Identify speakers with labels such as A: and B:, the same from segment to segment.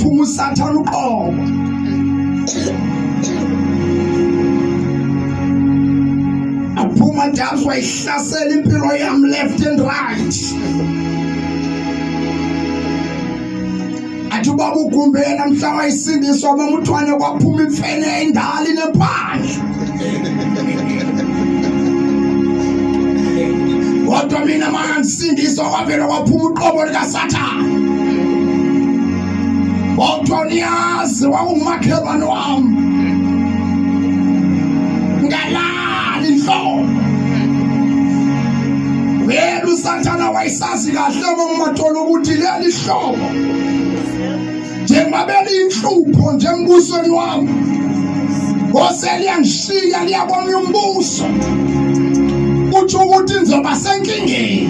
A: waphuma uSathane uqobo. Aphuma njalo wayihlasela impilo yami left and right. Athi ubaba uGumbeni namhla wayisindiswa bamuthwane kwaphuma imfene endala inempandla. Kodwa mina mangisindiswa kwavela kwaphuma uqobo likaSathane. Wawuthoniyazi wawumakhelwane wami. Ngalala inhlobo. Wena uSathane wayisazi kahle ngokumathola ukuthi leli hlobo. Njengoba liyinhlupho nje embusweni wami. Ngoseliyangishiya liyabona umbuso. Uthi ukuthi ngizoba senkingeni.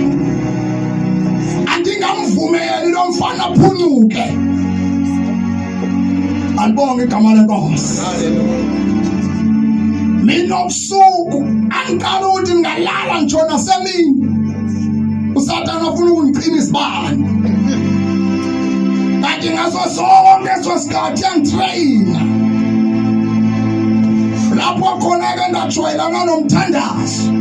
A: Andingamvumeli lo mfana aphunyuke. Alibonge igama lenkosi. Mina ubusuku angiqala ukuthi ngalala ngisho nasemini. uSathane afuna ukungiqina isibani. Kanti ngaso sonke leso sikhathi yangitrayina. Lapho khona-ke ngajwayelana nomthandazo.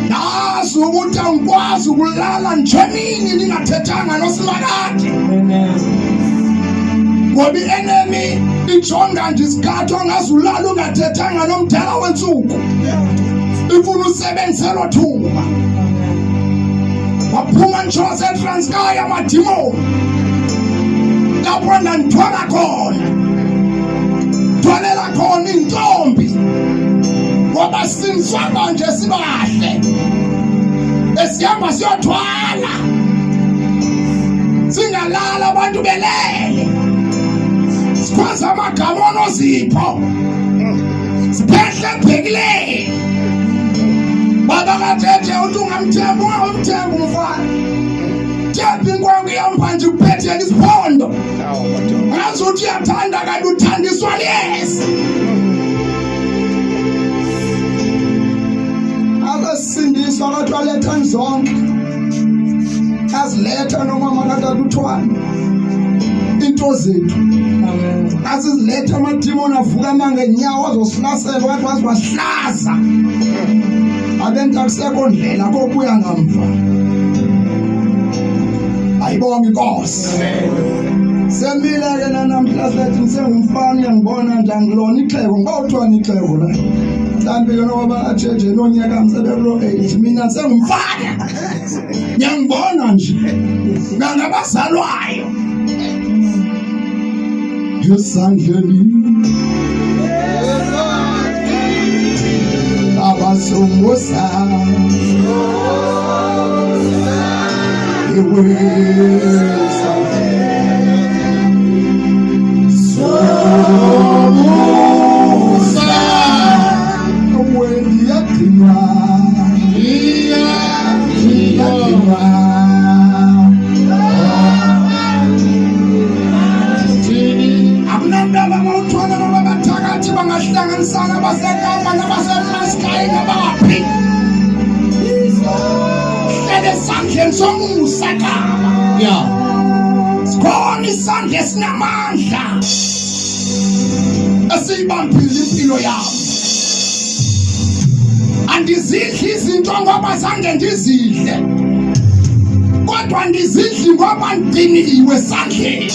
A: Nazi ukuthi angikwazi ukulala nje emini ningathethanga noSimakade. Ngoba i-enemy ijonga nje isikhathi ongaze ulala ungathethanga nomdala wensuku. Ifuna usebenziselo thuba. Waphuma nje eTranskei amadimoni. Lapho ngithwala khona. Thwalela khona intombi. Ngoba sinswa manje sibahle. Esihamba siyothwala. Singalala abantu belele. Sikwazi amagama onozipho. Siphehle ebhekile. Baba kaThete uthi ungamthemba ungamthemba umfana. Themba inkonzo yami nje uphethe isiphondo. Ngazi ukuthi uyathanda kanti uthandiswa lesi. Akasindiswa kodwa letha zonke. Aziletha noma makathatha uthwana. Into zethu. Amen. Asiziletha amadimoni avuka manje nyawo azosihlasela wathi wasihlaza. Abenta kusekho ndlela kokuya ngamva. Ayibonge inkosi. Semila ke namhla sethi ngisengumfana uyangibona nje angilona ixhego ngawuthwana ixhego la. Mhlambe yona ngoba ajeje nonyaka msebelo 8 mina sengumfana. Ngiyangibona nje. Ngangabazalwayo. Yesandleni. Abasongosa. Bangahlanganisana basekapa nabaseTranskei ngabaphi. Esandleni somusa kama. Yeah. Sikhona isandla esinamandla. Esibambile impilo yami. Andizidli izinto ngoba zange ndizidle. Kodwa ndizidli ngoba ngqiniwe esandleni.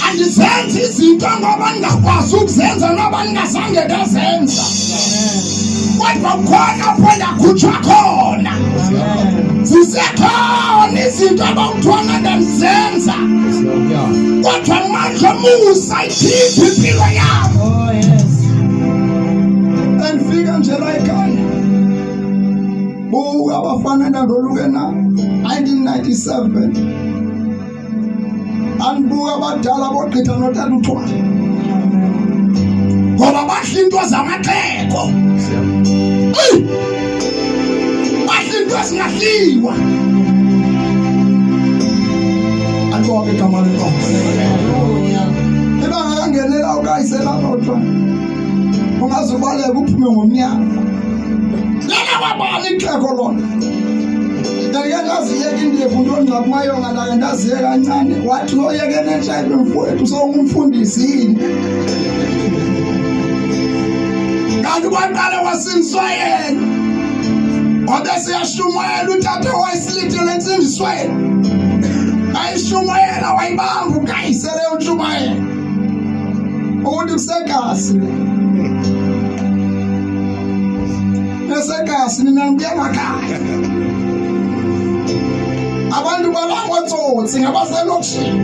A: Andizenzi izinto ngoba ngingakwazi ukuzenza noba ngingazange ngazenza. Kodwa khona apho ndakhutshwa khona. Zisekhona izinto abawuthwana ndenzenza. Kodwa manje musa ikhipha impilo yami. Oh yes. Andifika nje la ekhaya. Buka abafana ndandoluke na 1997. Andibuka abadala bogqitha noTata uthwana. Ngoba badla into zamaxhego. Badla into ezingadliwa. Alibonge igama lenkosi. Ebangakangenela ukayisela nothwana. Ungazubaleka uphume ngomnyaka. Lana wabala ixhego lona. ndake ndaziyeka indevu ndongakumayonga ndake ndaziyeka kancane wathi oyeke netshayibe mfowethu sowungumfundisi yini kanti kwaqale wasindiswa yena obesiyashumayela utata wayesilithele ensindisweni ayishumayela wayibamba ugayisele ushumayela ukuthi kusegasi esegasi mina ngibuya emakhaya abantu babangotsotsi ngabaselokishini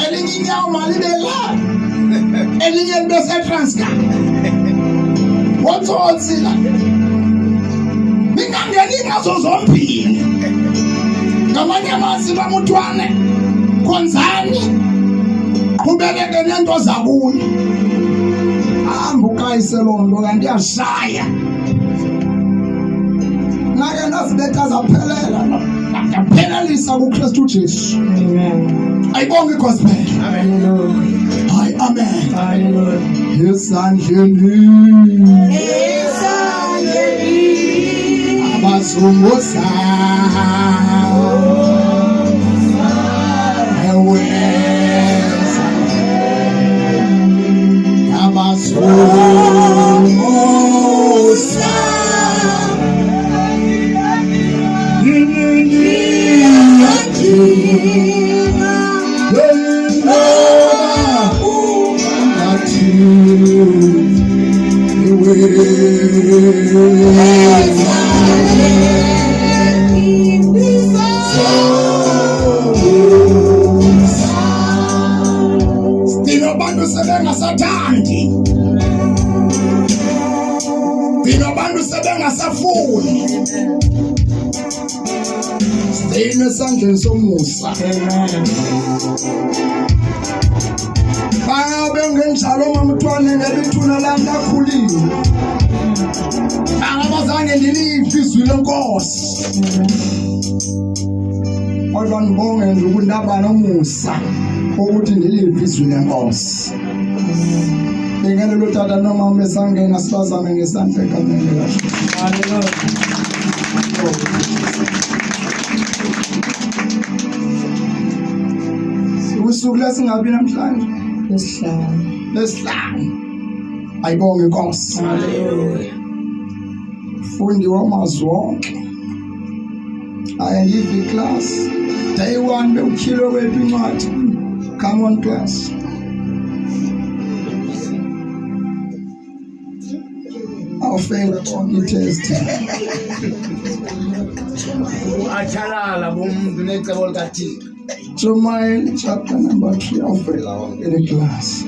A: elinye inyawo malibe la elinye libe seTranskei ngotsotsi la ningangeni ngazo zombili ngamanye amazwi bamuthwane khonzani qhubekeke nento zakuyo hamba ukayiselondo kanti yashaya nake nasibetha zaphelela yaphelelisa kuKristu Jesu. Ayibonge gospel. Hayi amen. Esandleni abazunguza esandleni somusa bangabe ngenjalo mamuthwane nebithuna lami lakhulile angabazange ndilive izwi lenkosi kodwa ngibonge nje ukuthi ndaba nomusa ukuthi ndilive izwi lenkosi ngeke lo tata noma mesangena sibazame ngesandla ekamele kahle. Hallelujah. Usuku lesingabi namhlanje lesihlanu ayibonge inkosi. Haleluya. Fundi wamazwi wonke ayive class day 1 bewukhilo wethu incwadi. Come on class. I'll fail on the test. Achalala bomuntu necebo likaThixo. Jeremiah chapter number 3 of the class.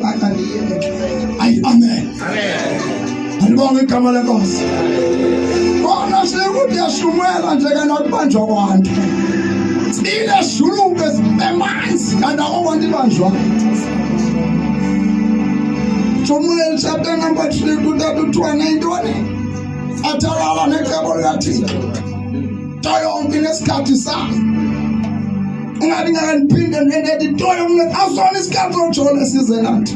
A: Amen. Amen. Alibonge igama lenkosi. Kona sekuthi yashumela njeke nokubanjwa kwabantu. Sile shuluke emanzi kanti akukho ibanjwa. Jeremiah chapter number 3 kuthatha 2:9 athalala necebo likaThixo. Toyonke nesikhathi sakhe. Ungathi ngaliphinde ngenede itoyo asona isikhathi sojola sizelandi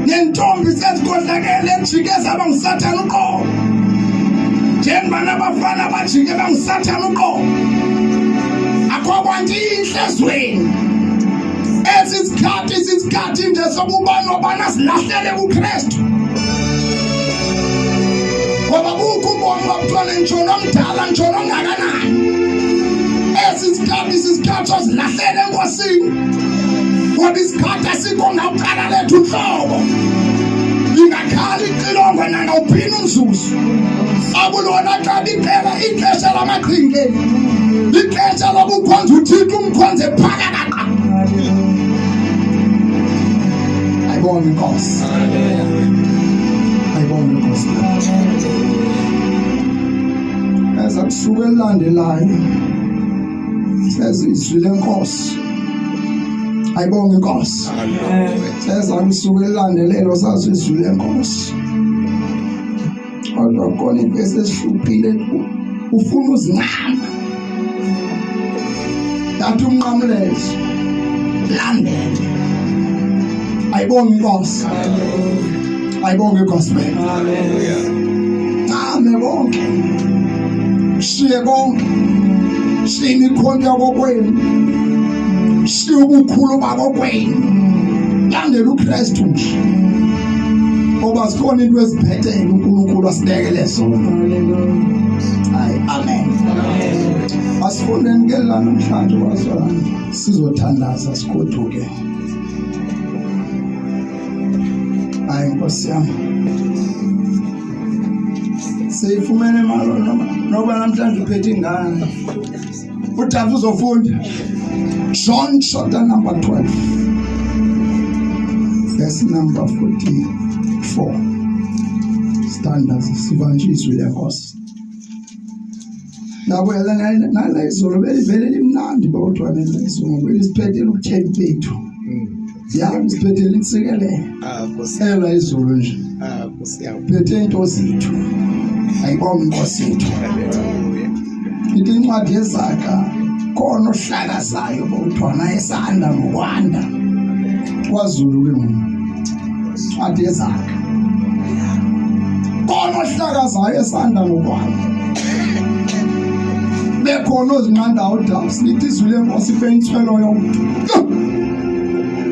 A: nentombi sezikhohlakele ejikeza bangisathana uqobo njengobana abafana bajike bangisathana uqobo akho kwanti inhlezweni isikhathi nje sokuba nobana silahlele kuKristu ngoba kukho ubomi bakuthwala ntshona omdala ntshona ongakanani isikhathi silahlele enkosini ngoba isikhathi asikho ngawuqala lethu uhlobo lingakhali ixilongwe nangawuphina umzuzu akulona xa liphela ixesha lamaqhinge ixesha lokukhonza uThixo umkhonze phakakaqa. Ayibonge inkosi. Ayibonge inkosi. Eza kusuka elandelayo sezizwi lenkosi. Ayibonge inkosi. Seza kusuka elandelelo sazi izwi lenkosi. Kodwa khona impesi esihluphile ufuna uzincama. Yathi umnqamlezo landele. Ayibonge inkosi. Ayibonge gospel. Hallelujah. Ame bonke. Shiye konke. Shiye imikhonto yakokwenu. Shiye ubukhulu bakokwenu. Landela uKristu nje. Ngoba sikhona into eziphethe uNkulunkulu asibekele zona. Hayi, amen. Asifundeni ke la namhlanje bazalwane. Sizothandaza sigoduke. Hayi Nkosi yami. Seyifumene malo noba namhlanje uphethe ingane. Uthatha uzofunda. John chapter number 12. Verse number 44. Standards sibanjiswe lenkosi. Nabo nala izolo belivele limnandi bawuthwane izolo ngoba isiphethele ukuthemba bethu. Isiphethele insikelele. Ela izolo nje. Phethe into zethu. Ayibonge inkosi yethu. Ithi incwadi yeZakha khona ohlakazayo bawuthwana esanda ngokwanda. KwaZulu ke ngoba. Incwadi yeZakha. Khona ohlakazayo esanda ngokwanda. Bekhona ozinqanda udabs lithi izulu lenkosi ifenitswelo yonke.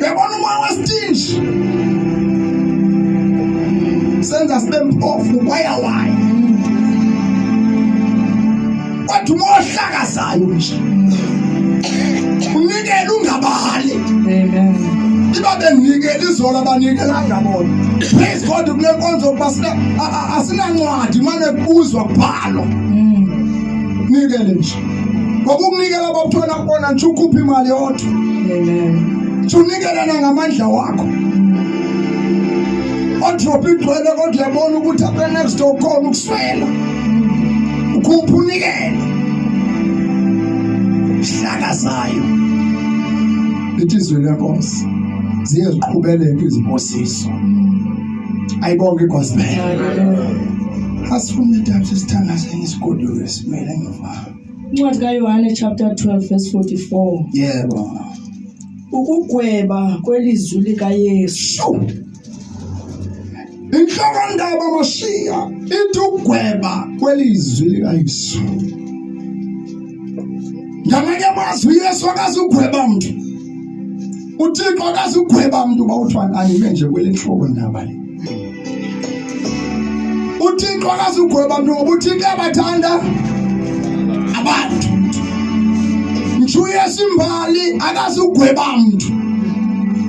A: Bebona umoya wesithinji. Senza sibe mphofu kwayawaya. Kwathi umoya ohlakazayo nje. Unikele ungabali. Amen. Iba benikele izolo abanikela ngabona. Praise God kule nkonzo basina asinancwadi manje kubuzwa kubhalo. Nikele nje. Ngoba ukunikela abathona kubona nje ukhupha imali yodwa. Amen. Unikela ngamandla wakho. Odrop igcwele kodwa yabona ukuthi apha next door khona ukuswela. Ukhupha unikele. Hlakazayo. Lithizwe lenkosi. Ziye ziqhubeleke iziposiso. Ayibonke gospel. Asifune tabs isithandaze ngisigoduke simele ngefa.
B: Incwadi kaYohane chapter 12 verse 44.
A: Yebo.
B: Ukugweba kwelizwi likaYesu.
A: Inhloko ndaba Mashiya ithi ukugweba kwelizwi likaYesu. Ngamanye amazwi Yesu akazugweba umuntu. UThixo akazugweba umuntu bawuthwana ayime nje kwelenhloko ndaba le. UThixo akazugweba umuntu ngoba uThixo abathanda abantu. Ngisho Yesu imbali akazugweba umuntu.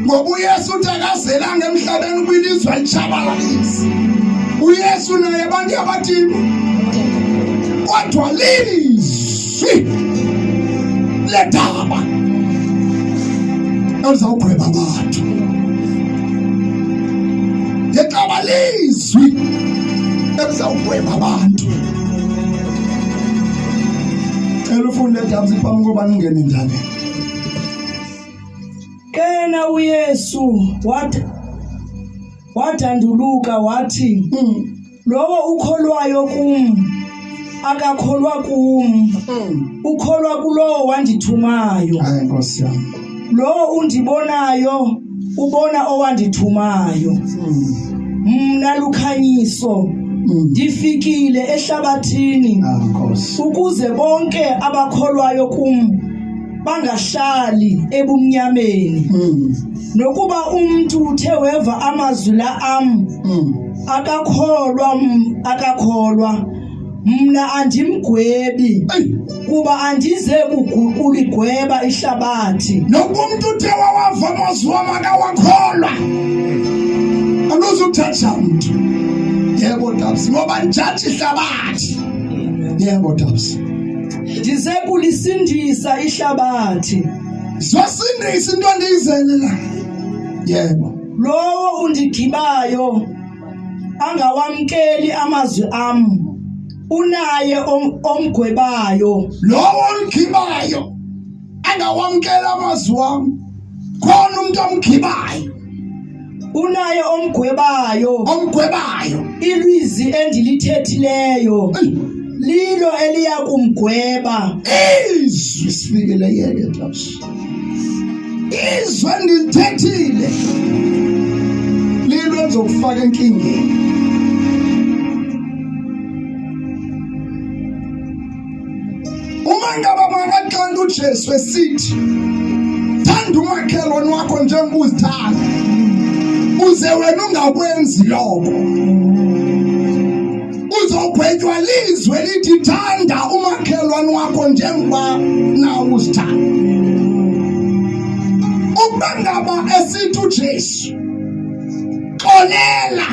A: Ngoba uYesu uthi akazelanga emhlabeni kwilizwe elitshabalalisa. uYesu naye abantu abathini kodwa lizwi ledaba elizawugweba abantu. Yedaba lizwi elizawugweba abantu. Elufunde dabs iphambi koba ningene endabeni.
B: Kena uYesu wathanduluka wathi lowo ukholwayo kum akakholwa kum ukholwa kulowo wandithumayo.
A: Hayi Nkosi yami.
B: Lo undibonayo ubona owandithumayo. Mna lukhanyiso ndifikile ehlabathini ukuze bonke abakholwayo kum bangahlali ebumnyameni. Nokuba umuntu uthe weva amazwi la am akakholwa mna andimgwebi kuba andize kuligweba ihlabathi.
A: Nokuba umuntu uthe wawava amazwi am akawakholwa anozuthatha umuntu. Yebo dabs ngoba njathi ihlabathi. Yebo dabs.
B: Ndize kulisindisa ihlabathi.
A: Zosindisa into endiyizele la. Yebo.
B: Lowo undigibayo angawamkeli amazwi am unaye omgwebayo.
A: Lowo ongigibayo angawamkela amazwi am khona umuntu omgibayo.
B: Unaye omgwebayo ilizwi endilithethileyo lilo eliya kumgweba. Izwi
A: sifikele yeke dabs. Izwi endilithethile lilo elizokufaka enkingeni. ngaba makaxanda uJesu esithi thanda umakhelwane wakho njengozithanda uze wena ungakwenzi lokho uzogwetywa lizwe lithi thanda umakhelwane wakho njengoba nawe uzithanda. Ukuba ngaba esithi uJesu xolela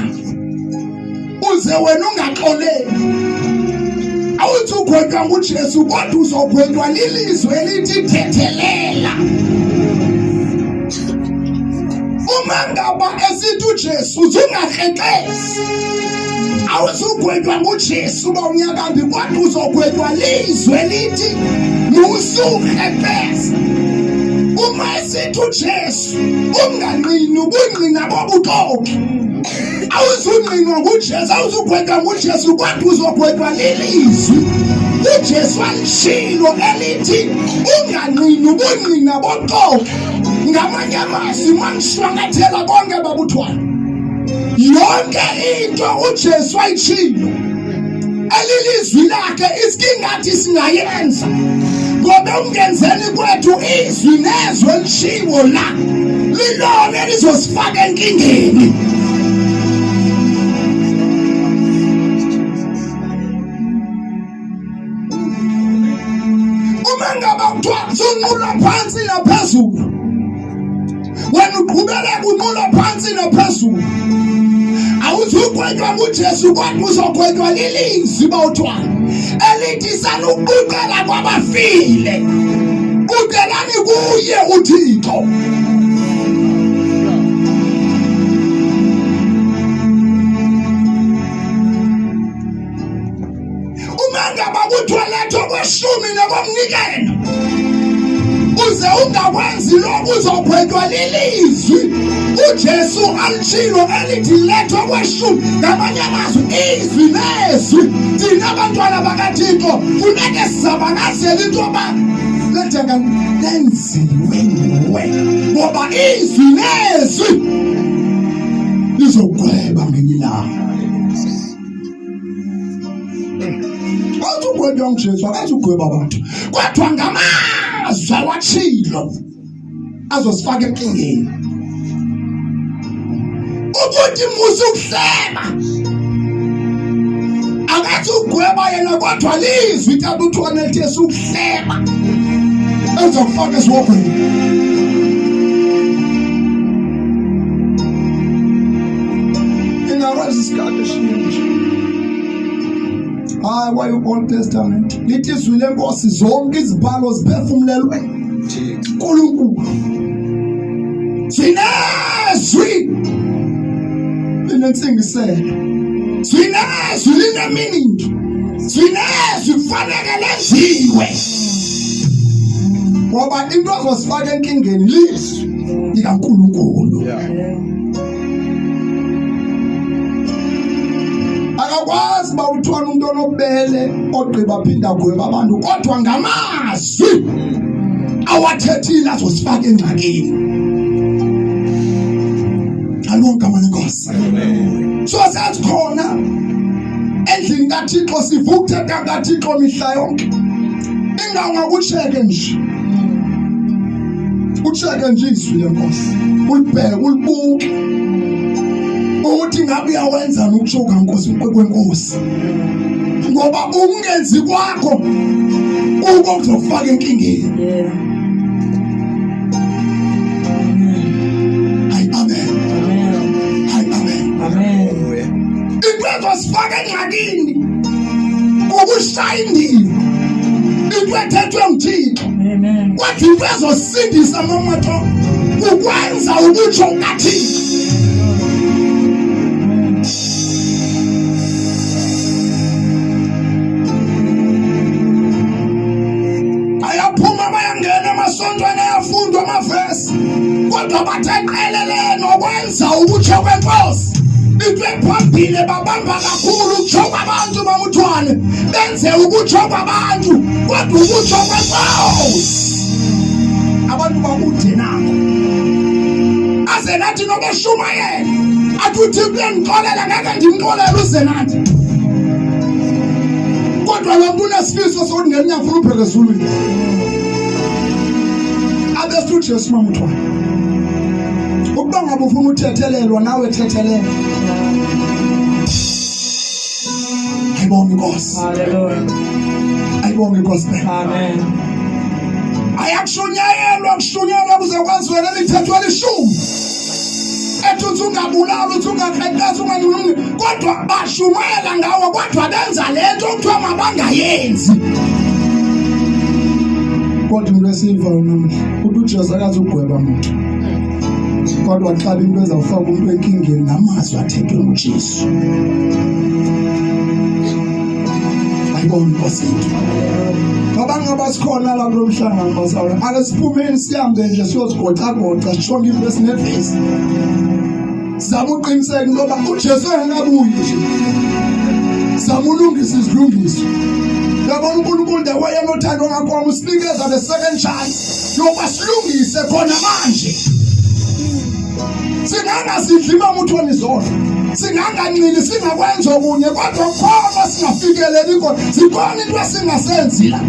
A: uze wena ungaxoleli awuthi ugwetywa nguJesu kodwa uzogwetywa lilizwe elithi thethelela. Uma ngaba esithi uJesu uzungakrekrezi awuzugwetywa nguJesu uba unyakambi kodwa uzogwetywa lizwe lithi musukrekrezi. Uma esithi uJesu unganqini ubungqina bobuxoki awuzungqinwa nguJesu awuzugwetywa nguJesu kodwa uzogwetywa lilizwi uJesu alishilo elithi unganqini ubungqina bobuxoki. Ngamanye amazwi manishwangathela konke babuthwana yonke into uJesu ayitshilo elilizwi lakhe isingathi singayenza ngoba ungenzeni kwethu izwi nezwe elishiwo la lilona elizosifaka enkingeni. Uma ngaba kuthiwa sunqula phansi naphezulu wena uqhubeleka unqula phansi naphezulu awuzugwetywa nguJesu kodwa uzogwetywa lilizwi bawuthwana elithi sanukuqala kwabafile ucelani kuye uThixo. Uma ngaba kuthiwa letha kweshumi nakomnikelo uze ungakwenzi lokhu uzogwetywa lilizwi uJesu alishilo elithi lethwa kweshumi. Ngamanye amazwi izwi nezwi thina abantwana bakaThixo funeke sizabakazela into yoba letha lenziwe nguwe ngoba izwi nezwi lizogweba ngenye ilanga. Awuzugwetywa nguJesu akazugweba abantu kodwa ngamazwi awatshilo azosifaka enkingeni. Ukuthi musukuhleba akazugweba yena kodwa lizwi tata uthwana elithi esukuhleba ezokufaka esiwogweni. Ingakwazi isikhathi eshinje hayi wayo Old Testament lithi izwi lenkosi zonke izibhalo ziphefumlelwe uNkulunkulu. Sinezwi linentsingiselo, sinezwi linemeaning, sinezwi kufanele lenziwe ngoba into azosifaka enkingeni lizwi likaNkulunkulu. Akakwazi bawuthwana umuntu onobele ogqiba phinda gweba abantu kodwa ngamazwi awathethile azosifaka engxakini. Alonke amanenkosi so sesikhona endlini kaThixo sivuka ukuthetha kaThixo mihla yonke. Ingangakucheke nje ucheke nje izwi lenkosi ulibheke ulibuke ukuthi ngabe uyawenza nokusho kaNkosi kwenkosi ngoba ungenzi kwakho ukuzofaka enkingeni. Hayi amen. Hayi amen. Amen. Into ezosifaka engxakini ukushaya indima into ethethwe nguThixo. Amen. Kwathi into ezosindisa amamatho ukwenza ukutsho kaThixo. Amasontwana ayafundwa amavesi kodwa batheqelele nokwenza ukutsho kwenkosi. Into ephambili babamba kakhulu ukutsho kwabantu bamuthwane benze ukutsho kwabantu kodwa ukutsho kwenkosi. Abantu bakude nako aze nathi nobeshumayela athi uThixo uyangixolela ngeke ndimxolele uze nathi kodwa kodwa lo muntu unesifiso sokuthi ngelinye afuna uphele ezulwini. Abestu Jesu mamuthwa. Ukuba ngabe ufuna uthethelelwa nawe thethelela. Ayibonge Inkosi.
B: Hallelujah.
A: Ayibonge Inkosi.
B: Amen.
A: Ayakushunyayelwa kushunyelwa kuze kwaziwe lelithethwa lishumi. Ethi ungabulala uthi ungaqhaqhaza unganyulumi kodwa bashumayela ngawo kodwa benza lento okuthiwa mabangayenzi. Kodwa into esiva namuhla uthi uJesu akazi ukugweba umuntu. Kodwa xa into ezawufaka umuntu enkingeni namazwi athethwe nguJesu. Ayibonge Inkosi yethu. Ngabanga sikhona la kulo mhlangano basawe. Ake siphumeni sihambe nje siyozigoca sishonke into esinevesi. Zama uqiniseka ngoba uJesu engakabuyi nje. Zama ulungisa izilungiso. Yabona uNkulunkulu the way enothando ngakho usinikeza the second chance. Yoba silungise khona manje. Singangasidlima umuthweni zona. Singangancili singakwenza okunye kodwa khona singafikeleli khona. Sikhona into esingasenzi la.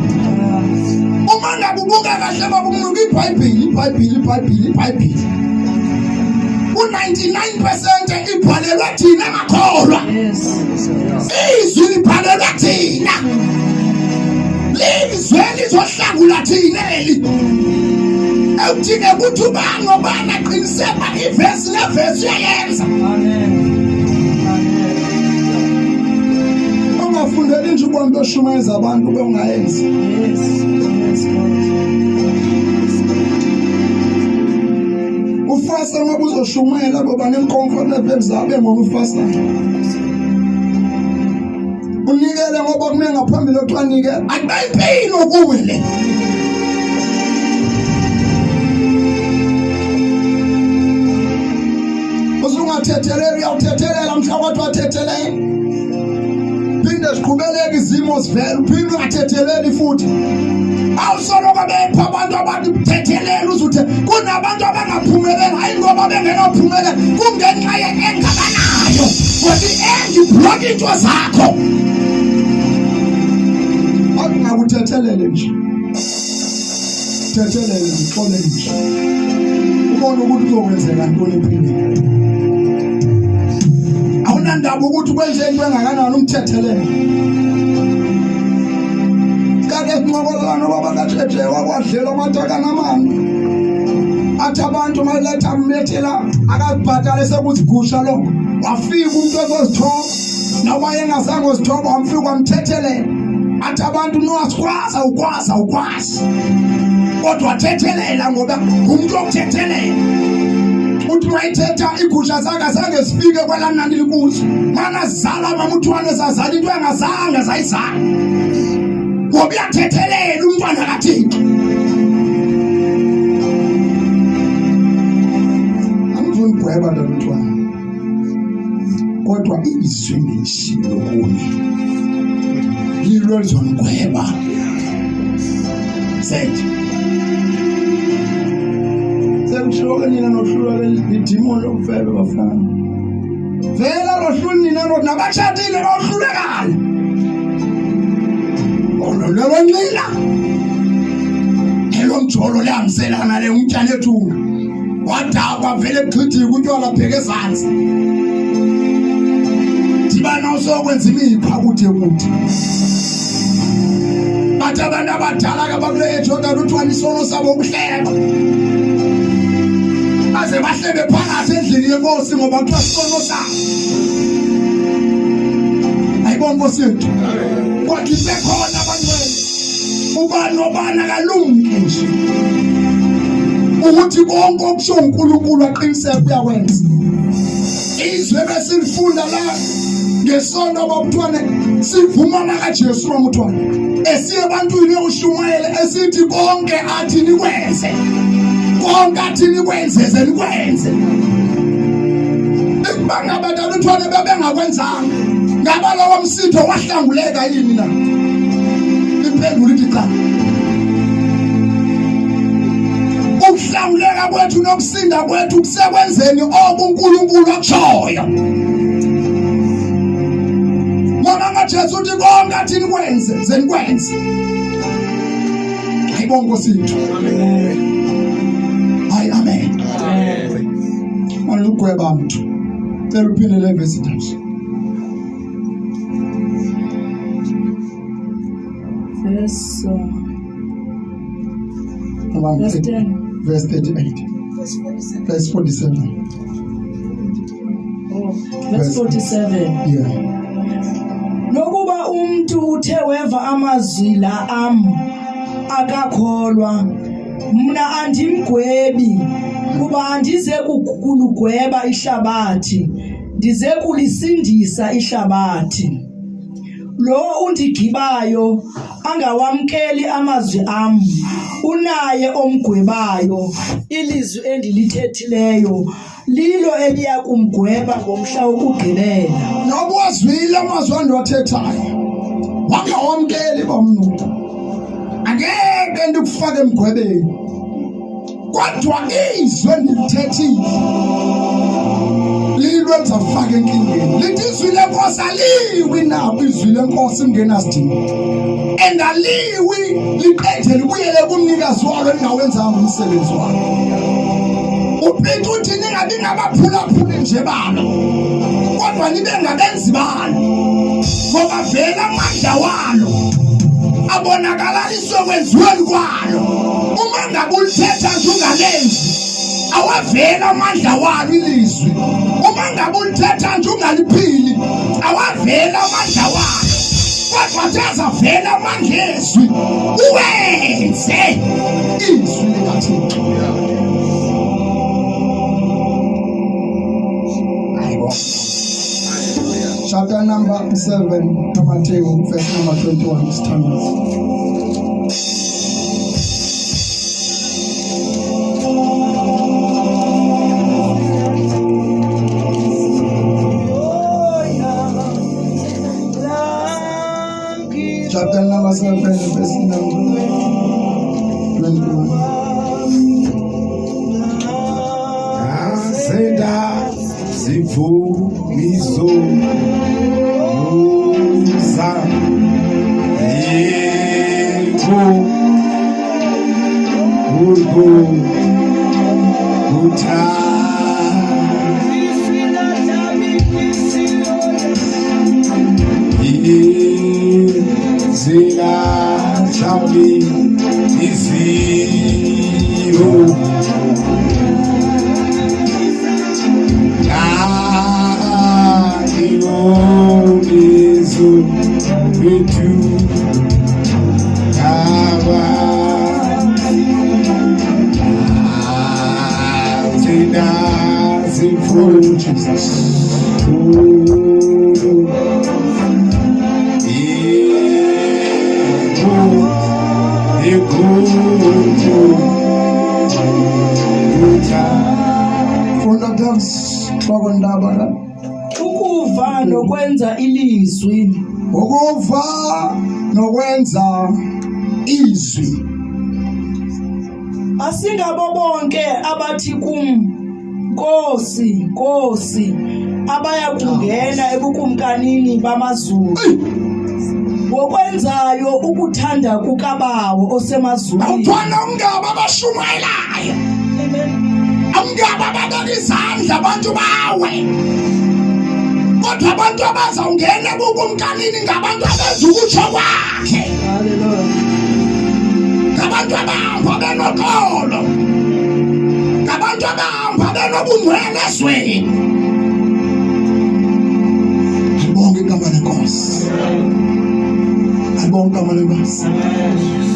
A: Uma ngabubuka kahle babumuka iBhayibheli. U99% ibhalelwa thina ngakholwa. Izwi libhalelwa thina. Lizwe lizohlangula thina eli. Awuthine ukuthi ubani aqiniseka ivesi nevesi uyayenza.
B: Amen.
A: Ungafundeli nje ukwambe shumeza abantu bengayenzi.
B: Yes. Yes, Lord.
A: Ufasa ngoba uzoshumela ngoba nemcomfort level zabe ngona ufasa. Unikele ngoba kumele ngaphambili oxanike akubayimpilo kuwe le. Uzungathethelela uyawuthethelela mhla kwathi wathethelela. Phinde siqhubeleke izimo sivela uphinde ungathetheleli futhi. Awusoloko bepha abantu abathethelela uzuthi kunabantu abangaphumeleli hayi ngoba bengenaphumelela kungenxa engabanayo kodwa engiblock into zakho. Akungakuthethelele nje. Thethelele ngixole nje. Ubone ukuthi kuzokwenzeka ntoni empilweni. Awunandaba ukuthi kwenze into engakanani umthethelele. Kade sinqokolana baba kaThete wakwadlela amataka namani. Athi abantu mayiletha umethela akazibhatala sekuzigusha lokho. Wafika umuntu ezozithoba nawaye engazange uzithoba wamfika wamthethelela. Athi abantu ukwazi. Kodwa wathethelela ngoba umuntu okuthethelela. Uthi mayithetha igusha zakhe sifike kwelanani likuzo. Mana zala mamuthwane sazala into engazange zayizala. Ngoba uyathethelela umntwana kaThixo. Angizungibhweba lo mntwana. Kodwa izwi ngishilo kunye. Yilo lizongibhweba. Sethi Sekushoka nina nohlulwa lidimoni lokufela bafana. Vela lohluli nina nabashatile lohlulekala. Ololwe ncila. Elo mjolo lehamselana le umtyana ethunga. Wadakwa vele eqhithika utywala bheke ezantsi. Dibana usokwenza imipha kuthi. Bathi abantu abadala kabakule eJordan uthwala isono sabo ukuhleba. Aze bahlebe phakathi endlini yenkosi ngoba kuthiwa isono sabo. Ayibonge Nkosi yethu. Kodwa isekhona abangcwele. Ubani nobani akalungi nje. Ukuthi konke okusho uNkulunkulu aqiniseke uyakwenza. Izwe besilifunda la ngesondo abamthwane sivuma kaJesu wamthwane. Esiye ebantwini ushumayele esithi konke athi nikwenze. Konke athi nikwenze zenikwenze. Bangabadala uthwane bebengakwenzanga. Ngaba lawo msitho wahlanguleka yini na? Impendulo ithi cha. Ukuhlanguleka kwethu nokusinda kwethu kusekwenzeni obuNkulunkulu akushoyo. ngoba ngaJesu uthi konke athini kwenze zenikwenze. Ayibonke Nkosi. Hayi amen. Manje ugweba mntu. Cela uphinde le verse nje.
B: Verse 10.
A: Verse 38. Verse 47.
B: Oh, verse 47.
A: Yeah.
B: Nokuba umuntu uthe weva amazwi la akakholwa, mina andimgwebi, kuba andize kulugweba ihlabathi, ndize kulisindisa ihlabathi. Lo undigibayo angawamkeli amazwi am, unaye omgwebayo, ilizwi endilithethileyo lilo eliya kumgweba ngomhla wokugqibela.
A: Noba wazwile amazwi andwathethayo, wangawamkeli bomntu, angeke ndikufake emgwebeni, kodwa izwi endilithethile lilo elizafaka enkingeni. Lithi izwi lenkosi aliwi nabo, izwi lenkosi lingenasidingo, and aliwi liqede libuyele kumnikazi walo elingawenzanga umsebenzi walo. uPeter uthi ningabi ngabaphulaphuli nje balo, kodwa nibe ngabenzi balo, ngoba vele amandla walo abonakaliswe kwenziweni kwalo. Uma ngabe ulithetha nje ungalenzi, awavela amandla walo ilizwi. Uma ngabe ulithetha nje ungaliphili, awavela amandla walo, kodwa azavela amandla ezwi uwenze izwi likaThixo. Chapter number 7, Matthew, verse number 21. Stand Chapter number 7, verse number 21.
C: Asenda zivumiso musa yego urgo uta zina chami izio
B: ukuva nokwenza ilizwi.
A: Ukuva nokwenza izwi.
B: Asingabo bonke abathi kum, Nkosi, Nkosi, abaya kungena ebukumkanini bamazulu, ngokwenzayo ukuthanda kukaBawo osemazulwini.
A: Awuthanda umngaba abashumayelayo. Umngaba ababeka izandla abantu bawe, kodwa abantu abazawungena ebukumkanini ngabantu abenza ukutsho kwakhe. Ngabantu abahamba benokolo, ngabantu abahamba benobungcwele ezweni. Ayibonke igama lenkosi, ayibonke igama lenkosi.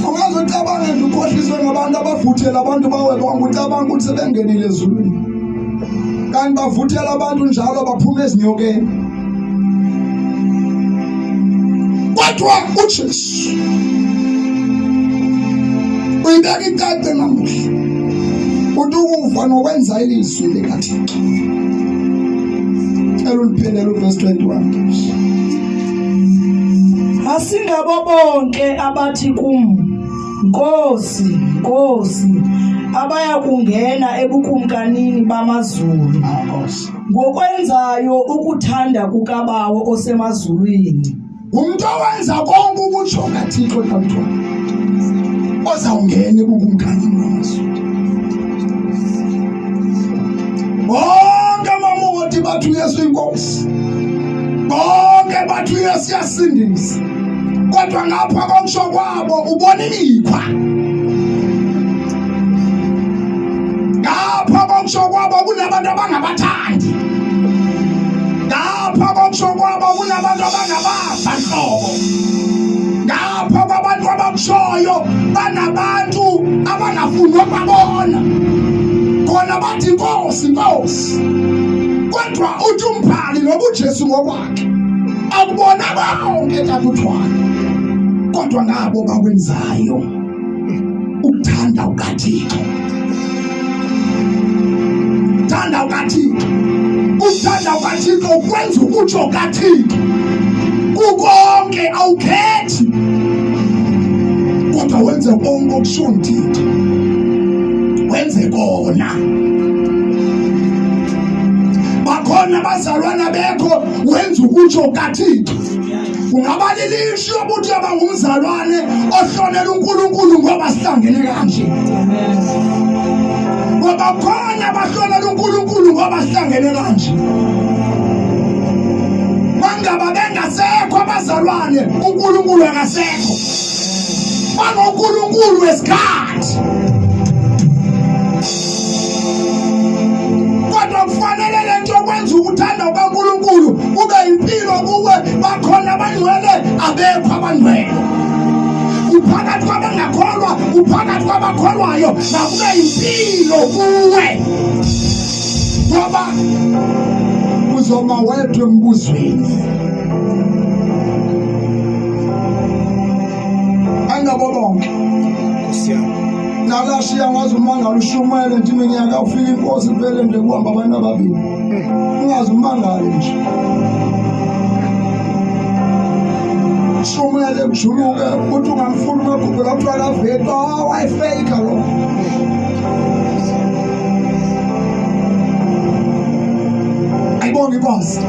A: Ungazocabanga nje ukhohliswe ngabantu abavuthela abantu bawe bonke, ucabanga ukuthi sebengenile ezulwini, kanti bavuthela abantu njalo baphume ezinyokeni. Kodwa uJesu uyibeka icace namuhla, uthi ukuva nokwenza ilizwi likaThixo. Eluliphelele uverse 21.
B: Asingabo bonke abathi kum, Nkosi, Nkosi, abaya kungena ebukumkanini bamazulu, ngokwenzayo ukuthanda kukaBawo osemazulwini.
A: umuntu owenza konke ukutsho kaThixo kaMthwana ozawungena ebukumkhanyi waso. Bonke amamoti bathi uYesu inkosi, bonke bathi uYesu yasindisa, kodwa ngapha kokusho kwabo ubona imikhwa. Ngapha kokusho kwabo kunabantu abangabathandi, ngapha kokusho kwabo kunabantu abangabava nhlobo, ngapha kwabantu abakushoyo banabantu abangafuni ukubabona. Kona bathi inkosi inkosi, kodwa uthi umbhali noba uJesu ngokwakhe akubona bonke takuthwana, kodwa ngabo bakwenzayo ukuthanda ukaThixo. Thanda ukaThixo, ukuthanda ukaThixo ukwenza ukutsho kaThixo kukonke, awukhethi kodwa wenze konke okusho uThixo, wenze kona. Bakhona abazalwana bekho wenza ukutsho kaThixo. Ungaba lilisho ukuthi abangumzalwane ohlonela uNkulunkulu ngoba sihlangene kanje. Ngoba khona abahlolela uNkulunkulu ngoba sihlangene kanje. Mangaba bengasekho abazalwane, uNkulunkulu akasekho. BanguNkulunkulu wesikhathi. Kodwa kufanele lento okwenza ukuthanda ukaNkulunkulu kube impilo kuwe. Bakhona abangcwele, abekho abangcwele. Uphakathi kwabangakholwa, uphakathi kwabakholwayo, makube impilo kuwe. Ngoba uzoma wedwa embuzweni. Angabo bonke nakashiya ngazi umangalo ushumele nje iminyaka ufika inkosi vele nje kuhamba abantu ababili. Ungazi umangalo nje shumele kujuluke ukuthi ungamfuni Magubhula kuthiwa kaveta wayifake lo. Ayibonge inkosi,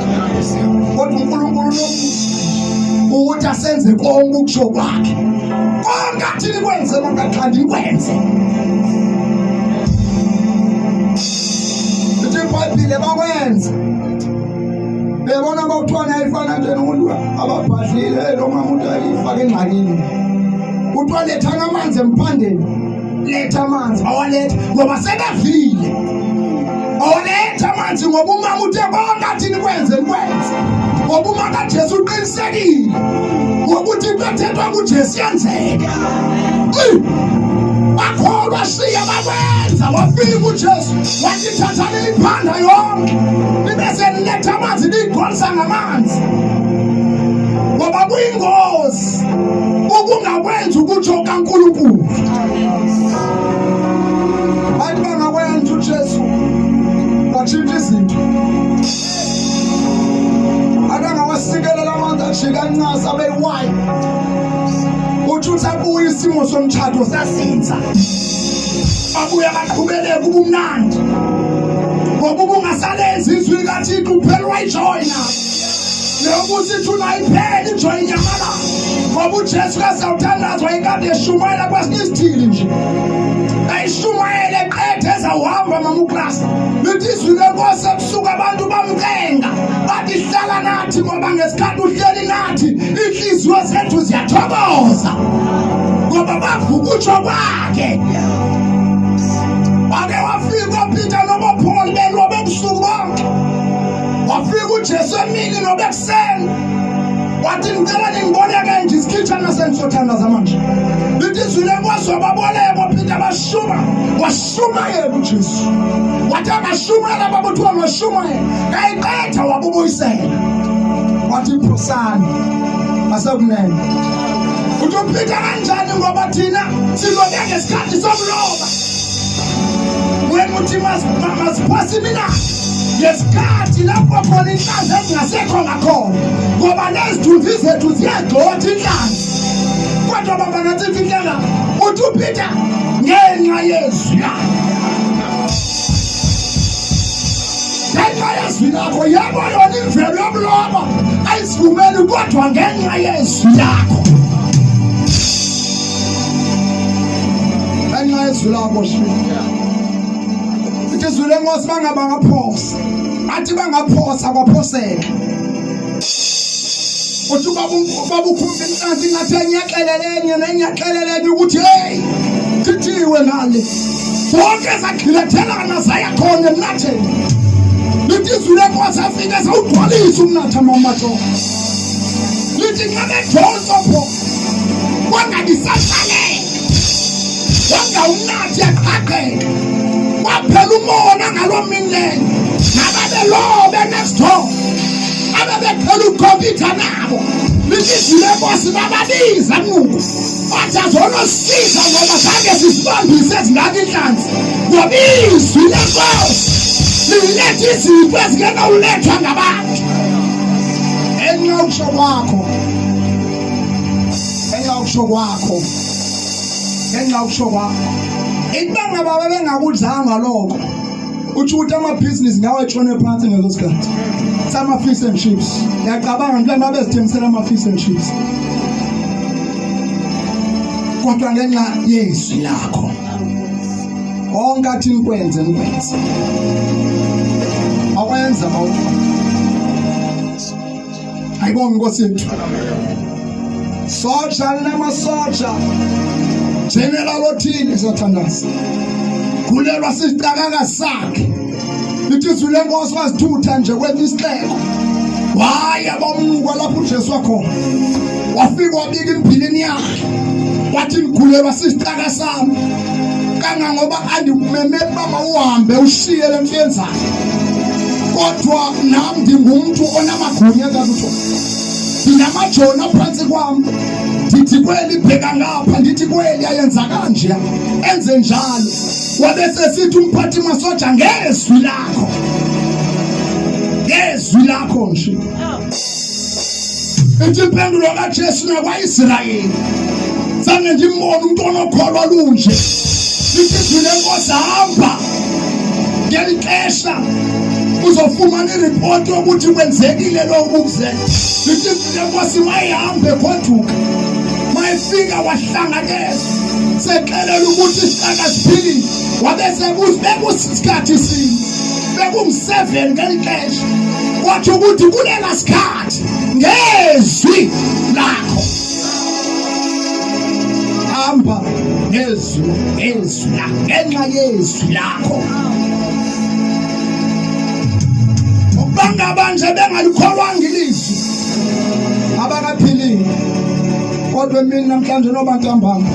A: kodwa uNkulunkulu ukuthi asenze konke ukusho kwakhe. Konke athini kwenze bangathandi ikwenze. Lithi iBhayibhile bakwenze. Bebona bawuthwana ayifana nje nomuntu ababhadlile lo muntu ayifaka engxakini. Kuthiwa letha amanzi emphandeni. Letha amanzi, awaletha ngoba sebevile. Awaletha amanzi ngoba umama uthe konke athini kwenze kwenze. Ngoba umama kaJesu uqinisekile ngokuthi into ethethwa kuJesu yenzeka. Bakholwa siya bakwenza, wafika uJesu wathi thathani iphanda yonke libese liletha amanzi ligolisa ngamanzi. Ngoba kuyingozi ukungakwenza ukutsho kaNkulunkulu. Bathi bangakwenza uJesu watshintsha izinto. Akangawasikelela amanzi ajika ncasa abeyiwayi. Uthi abuye isimo somthatho sasinza. Abuye akaqhubeleke ubumnandi. Ngoba ubungasalenzi izwi likaThixo uphelwa ijoyina. Leyokuthi thuna iphela ijoyina yamalanga. Ngoba uJesu kasawuthandazwa ikade eshumayela kwesinye isithili nje. Ayishumayele eqethe ezawuhamba mamuklasi. Lithi izwi lenkosi ebusuku abantu bamkenga. Bathi hlala nathi ngoba ngesikhathi uhleli nathi inhliziyo zethu ziyathokoza. Ngoba bavuka utsho kwakhe. Wake wafika uPeter noBaPaul belobe ebusuku bonke. Wafika uJesu emini nobekuseni. Wathi ngicela ningiboneke nje isikhitshana sengisothandaza manje. Lithi izwi lenkosi wababoleka uPeter bashuma. Washumayela uJesu. Wathi abashumayela babuthiwa washumayela. Kayiqetha wabubuyisela. Wathi phosani asakunene. Uthi uPeter kanjani ngoba thina silobe ngesikhathi sokuloba. Wena uthi masiphose mina ngesikhathi lapho khona inhlanzi ezingasekho ngakhona. Ngoba nezithunzi zethu ziyagxotha inhlanzi. Kodwa baba nathi mfihlela uthi uPeter ngenxa yezwi lakhe. Ngenxa yezwi lakho. Yebo yona imvelo yomlomo ayisivumeli kodwa ngenxa yezwi lakho. Ngenxa yezwi lakho shwini. Izwi lenkosi bangaphosa. Athi bangaphosa kwaphoseka. Uthi babukhumbi inhlanzi ngathi enyaxeleleni ukuthi hey thithiwe ngale. Zonke zakhilethelana zaya khona emnatheni. Lithi izwi lenkosi afike sawugcwalisa umnatha mamatsho. Lithi ngabe donso pho. Wangadisasale. Wanga umnathi yaqhaqeka. Waphela umona ngaloo mini leyo. Nababelobe next door. Ababephela ukhompyutha nabo. Lithi lenkosi bababiza nuku. Bathi azonosiza ngoba zange sisibambise ezingaka inhlanzi. Ngoba izwi lenkosi liletha izinto ezingena ulethwa ngabantu. Enxa ukusho kwakho. Ibanga baba bengakudlanga lokho. Uthi ukuthi amabhizinisi ngawe etshone phansi ngelo sikhathi. Sama fish and chips. Ngiyacabanga mhlawumbe abezithengisela ama fish and chips. Kodwa ngenxa yezwi lakho. Onke athi nikwenze. Awenza ayibonga Nkosi yethu. Soja namasoja. General othini siyathandaza. Kulelwa sisiqakaka sakhe. Lithi izwi lenkosi wasithutha nje kwethi isixeko. Waya bamnuka lapho uJesu wakhona. Wafika wabika impilweni yakhe. Wathi ngigulelwa sisiqaka sami. Kangangoba andimemeli baba uhambe ushiye lemfenzana. Kodwa nami ndingumuntu onamagunya kakutho. Ndinamajoni aphansi kwami. Ndithi kweli bheka ngapha, ndithi kweli ayenza kanje. Enze njalo. Wabese sithi umphathi masoja ngezwi lakho. Ngezwi lakho nje. Ithi impendulo kaJesu nakwaIsrayeli. Zange ndimbone umuntu onokholwa lunje. Lithi izwi lenkosi hamba. Ngiyalixesha. Uzofumana ireport ukuthi kwenzekile lokhu kuze. Lithi izwi lenkosi mayihambe goduka. Mayifika wahlangakeza. Sexelela ukuthi isixaka siphilile. Wabese bekusikhathi sinye. Bekum7 ngelixesha. Wathi ukuthi kulela sikhathi ngezwi lakho. Hamba ngezwi lakho. Ngenxa yezwi lakho. Bangabanje bengalikholwanga ilizwi. Abakaphilile. Kodwa mina namhlanje noba ntambama.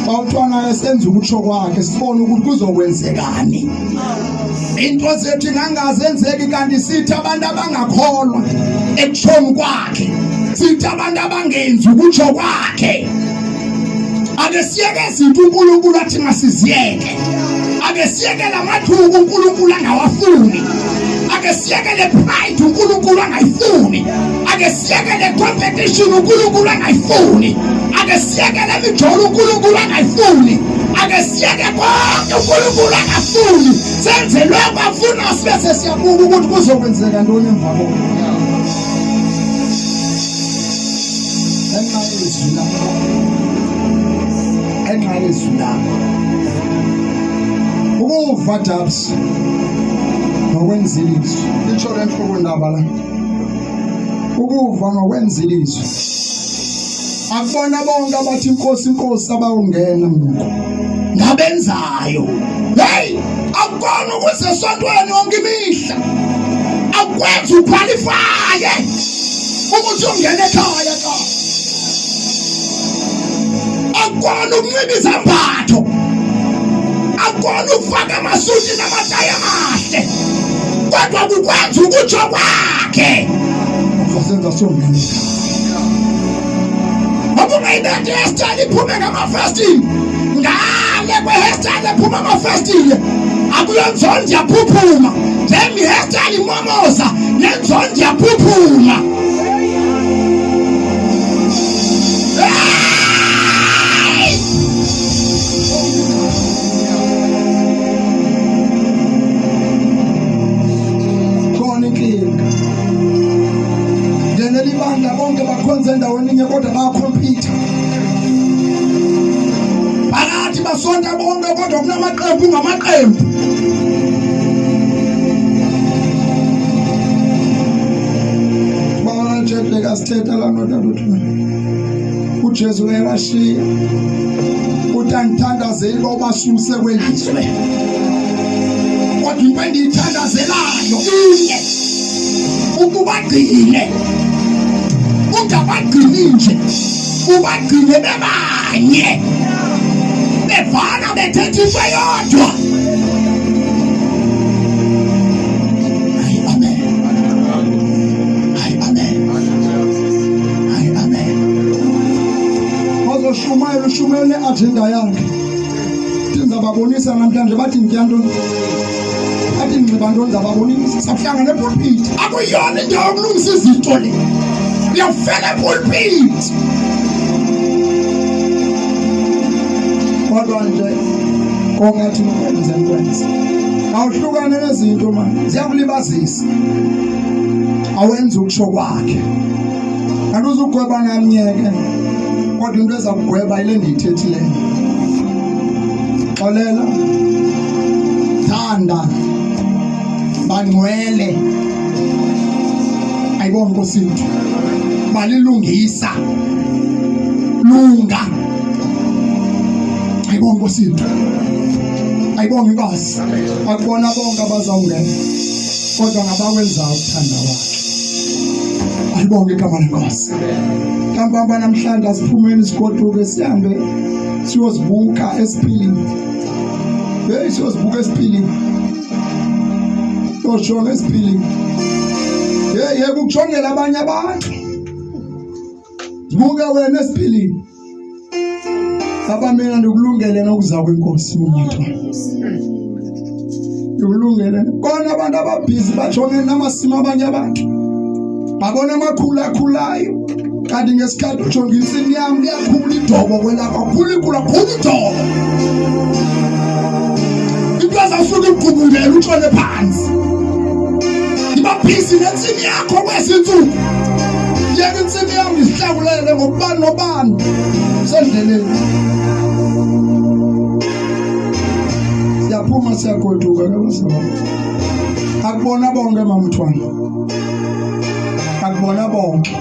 A: Bawuthwana esenza ukutsho kwakhe sibone ukuthi kuzokwenzekani. Into zethu ingangazenzeki kanti sithi abantu abangakholwa ekutshoni kwakhe. Sithi abantu abangenzi ukutsho kwakhe. Ake siyeke izinto uNkulunkulu athi masiziyeke. Ake siyeke lamathuba uNkulunkulu angawafuni. Ake siyeke le pride uNkulunkulu angayifuni. Ake siyeke le competition uNkulunkulu angayifuni. Ake siyeke le mijolo uNkulunkulu angayifuni. Ake siyeke konke uNkulunkulu angafuni. Senze lokho afuna sibese siyabuka ukuthi kuzokwenzeka ntoni emva koko. Enxa yezwi lakho. Ukuva dabs. Nokwenza ilizwi. Itsho le nhluko ndaba la. Ukuva nokwenza ilizwi. Akubona bonke abathi inkosi abawungena mntu. Ngabenzayo. Hey, akubona ukuthi esontweni yonke imihla. Akwenza uqualify. Ukuthi ungene ekhaya ka. Akubona ukunxiba izambatho. Akubona ukufaka amasuti namataya amahle. Kodwa kukwenza ukutsho kwakhe. Uzosenza songena ekhaya. Ngayibethe hairstyle iphume ngama-fasting. Ngale kwe-hairstyle ephuma ama-fasting. Akuyonzondo iyaphuphuma. Njenge i-hairstyle imomoza, nenzondo iyaphuphuma. ngamaqembu. Bawona nje kasithetha la ndoda uJesu uyabashiya uthi angithandazeli obasuse kwelizwe kodwa into endiyithandazelayo inye ukubagcine ungabagcini nje ubagcine bebanye bevana bethetha into eyodwa. Shumele agenda yakhe ndizababonisa namhlanje bathi ngiyantoni athi ngiba ntoni ndizababonisa sahlangana epulpit akuyona indawo yokulungisa izinto le uyafela epulpit kodwa nje kongathi ngokwenza awuhlukane nezinto manje ziyakulibazisa awenza ukusho kwakhe kanti uzugweba namnyeke kodwa into ezakugweba ile ndiyithethileyo. Xolela, thanda, bangcwele, ayibona Nkosi yethu, balilungisa, lunga, ayibona Nkosi yethu, ayibona Inkosi, akubona bonke abazawungena kodwa ngabakwenzayo ukuthanda kwakhe. Ayibonke igama lenkosi. Kampamba namhlanje asiphumeni sigoduke sihambe siyozibuka esiphilini. Siyozibuka esiphilini. Ushona esiphilini. Yebo ukujongela abanye abantu. Zibuka wena esiphilini. Baba mina ndikulungele nokuza kwenkosi umuntu. Ndikulungele. Kona abantu ababhizi bajongene namasimo abanye abantu. Babona amakhulu akhulayo kanti ngesikhathi ujonga insini yami liyakhula idobo kwelapha khulu ikhula khulu idobo into azawusuke igubungela utshone phansi ibabhizi nensini yakho kwezinsuku yeke insini yami isihlawulele ngokubani nobani sendleleni siyaphuma siyagoduka akubona bonke mamthwana akubona bonke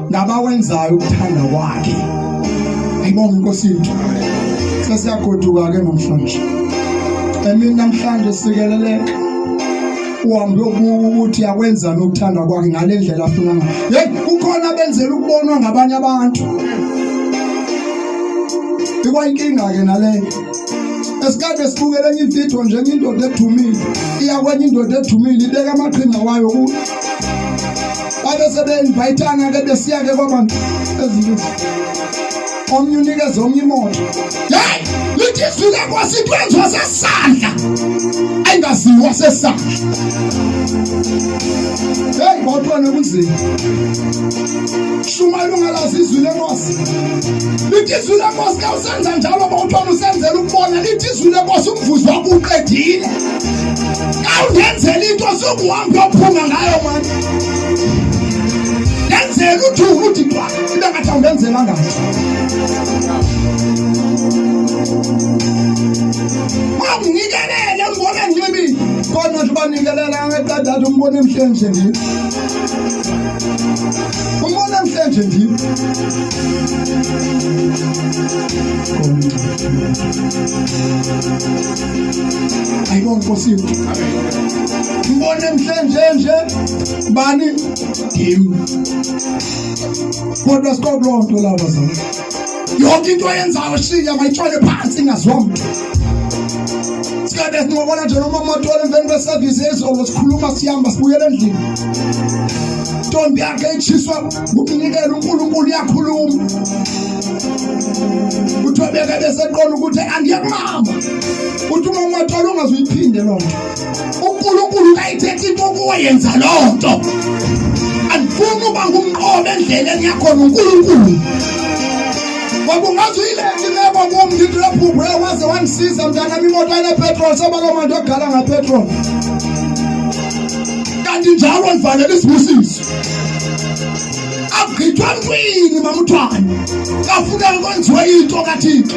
A: nabawenzayo ukuthanda kwakhe. Ayibonge Nkosi yethu. Sesiyagoduka ke namhlanje. Emini namhlanje sikeleleka uhambe ukuthi yakwenza nokuthanda kwakhe ngale ndlela afuna ngayo. Hey, kukhona benzela ukubonwa ngabanye abantu. Ikwayinkinga ke naleyo. Esikade sibukele enye ivideo nje indoda ethumile. Iyakwenye indoda ethumile ibeka amaqhinga wayo ukuthi babe sebe-invayithana ke besiya-ke kwabantu ezinto omnye unikeze omnye imoto. Yeyi lithi izwi lenkosi into yenziwa sesandla ayingaziwa sesandla. Heyi bawuthwane kunzima shumayela ungalazi izwi lenkosi. Lithi izwi lenkosi ka usenza njalo bawuthwane usenzela ukubona. Lithi izwi lenkosi umvuzo wakho uqedile ka ungenzela into sukuhambe uyophunga ngayo manje. Ngenzela uthi kwa ibe ngathi awungenzela ngathi. Mangikelele ngibone ngibini kodwa nje banikelela ngeqadathi umbone emhlenje nje. Umbone emhlenje nje. Ayibonge Nkosi yethu. Umbone emhlenje nje bani him. Kodwa sikoblonto laba zami. Yonke into oyenzayo shiya mayitshwale phansi ingaziwa muntu. Sikade sinqobona nje noma motor emveni kweservice ezolo sikhuluma sihamba sibuyele endlini. Ntombi yakhe ichiswa ukunikela uNkulunkulu yakhuluma. Uthobeke beseqona ukuthi angiyakumama. Uthi uma motor ungazuyiphinde lonto. uNkulunkulu kayithethe into kuyenza lonto. Andifuni uba ngumqobo endleleni yakho noNkulunkulu. Wabungazuyileke imeko ngomu ngidrephu waze wangisiza mntanami imoto enepetrol sabalo manje ogala ngapetrol. Kanti njalo nifanele isibusiso. Akugithwa ntwini mamthwana. Kafuneka kwenziwe into kaThixo.